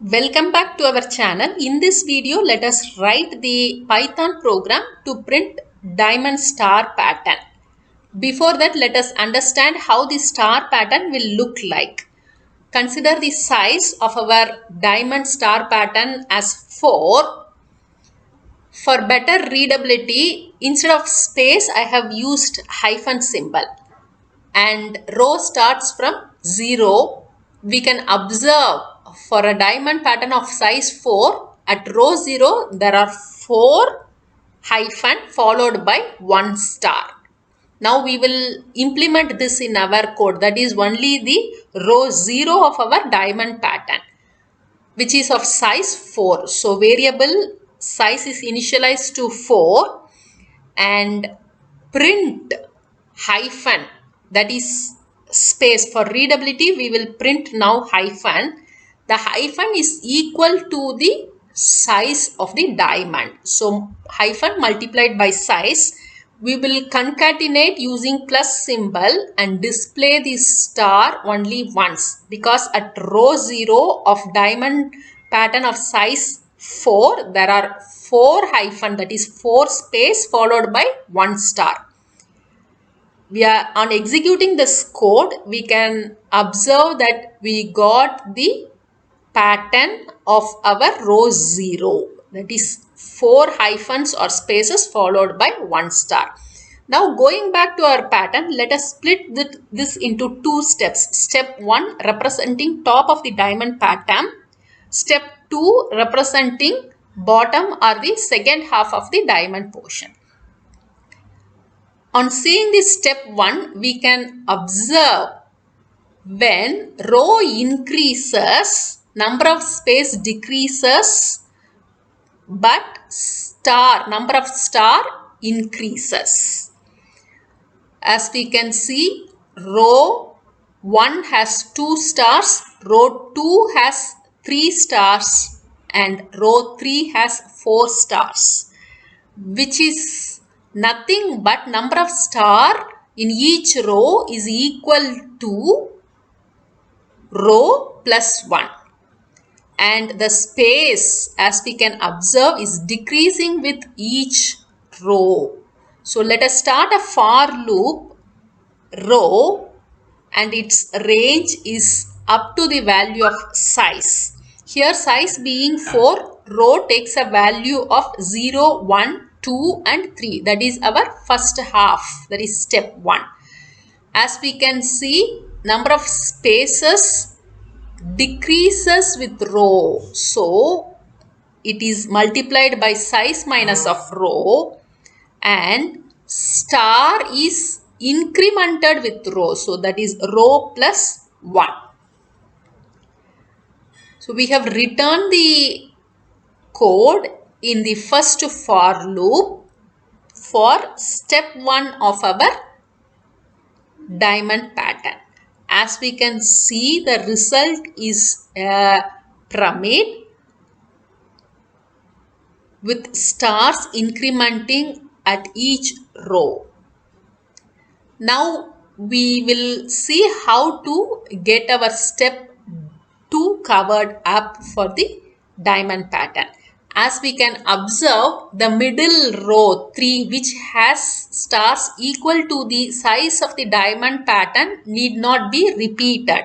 Welcome back to our channel. In this video, let us write the Python program to print diamond star pattern. Before that, let us understand how the star pattern will look like. Consider the size of our diamond star pattern as 4. For better readability, instead of space, I have used hyphen symbol. And row starts from 0. We can observe for a diamond pattern of size 4, at row 0 there are 4 hyphen followed by 1 star. Now we will implement this in our code, that is only the row 0 of our diamond pattern, which is of size 4. So variable size is initialized to 4 and print hyphen, that is space. For readability we will print now hyphen. The hyphen is equal to the size of the diamond. So hyphen multiplied by size. We will concatenate using plus symbol and display the star only once, because at row 0 of diamond pattern of size 4 there are 4 hyphen, that is 4 space followed by 1 star. We are on executing this code, we can observe that we got the pattern of our row 0, that is 4 hyphens or spaces followed by 1 star. Now going back to our pattern, let us split this into 2 steps. Step 1 representing top of the diamond pattern. Step 2 representing bottom or the second half of the diamond portion. On seeing this step 1, we can observe when row increases, number of space decreases, but number of star increases. As we can see, row 1 has 2 stars, row 2 has 3 stars, and row 3 has 4 stars, which is nothing but number of star in each row is equal to row plus 1, and the space, as we can observe, is decreasing with each row. So let us start a for loop row, and its range is up to the value of size. Here size being 4, row takes a value of 0, 1, 2 and 3. That is our first half, that is step 1. As we can see, number of spaces decreases with row. So it is multiplied by size minus of row, and star is incremented with row. So that is row plus 1. So we have written the code in the first for loop for step 1 of our diamond pattern. As we can see, the result is a pyramid with stars incrementing at each row. Now we will see how to get our step 2 covered up for the diamond pattern. As we can observe, the middle row 3, which has stars equal to the size of the diamond pattern, need not be repeated.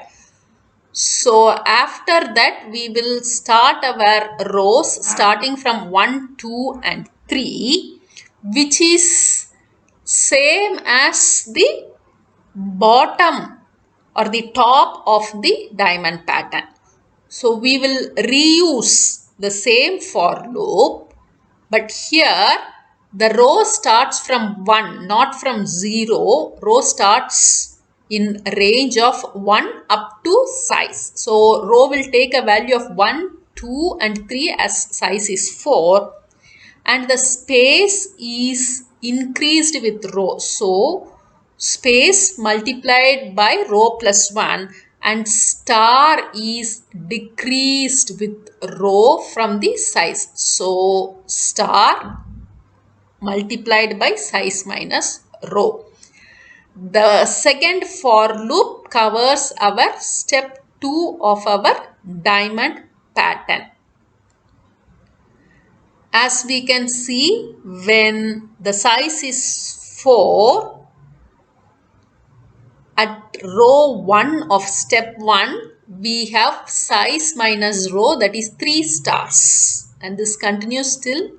So after that, we will start our rows starting from 1, 2 and 3, which is same as the bottom or the top of the diamond pattern. So we will reuse the same for loop, but here the row starts from 1, not from 0. Row starts in range of 1 up to size. So row will take a value of 1, 2 and 3 as size is 4, and the space is increased with row. So space multiplied by row plus 1, and star is decreased with row from the size. So star multiplied by size minus row. The second for loop covers our step 2 of our diamond pattern. As we can see, when the size is 4, at row 1 of step 1, we have size minus row, that is 3 stars, and this continues till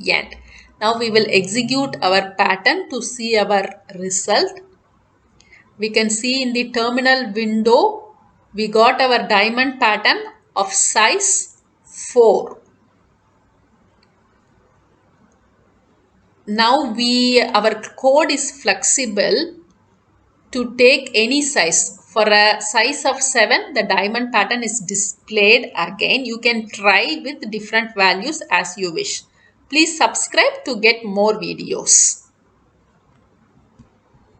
end. Now we will execute our pattern to see our result. We can see in the terminal window, we got our diamond pattern of size 4. Now our code is flexible to take any size. For a size of 7, the diamond pattern is displayed again. You can try with different values as you wish. Please subscribe to get more videos.